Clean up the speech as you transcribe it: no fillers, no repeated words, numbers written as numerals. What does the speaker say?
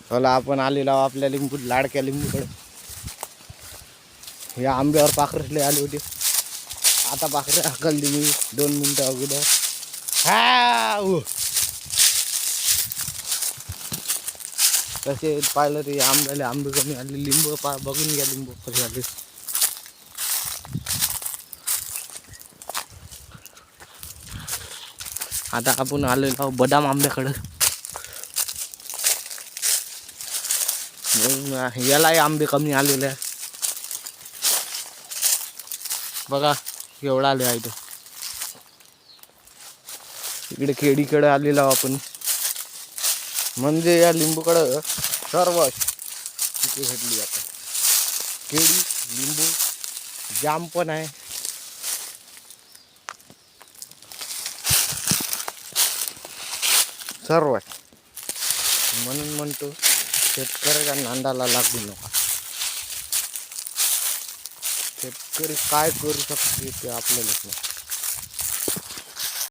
चला आपण आलेलो आहोत आपल्या लिंबू लाडक्या लिंबूकडे. या आंब्यावर पाखरले आले होते. आता पाखरे हकलली मी 2 मिनिटं अगोदर. तसे पाहिलं ते आंब्याला आंबे कमी आले. लिंबू बघून घ्या लिंबू कसे आले. आता आपण आलेलो आहोत बदाम आंब्याकडं. यालाही आंबे कमी आलेले आहे. बघा एवढा आले आहे. इकडे केळीकडे आलेलो आहोत आपण. म्हणजे या लिंबूकडं सर्व पिके भेटली आता. केळी, लिंबू, जाम पण आहे. सर्व आहे. म्हणून म्हणतो शेतकऱ्याच्या नांदाला लागू नका. शेतकरी काय करू शकते ते आपल्यालाच नाही.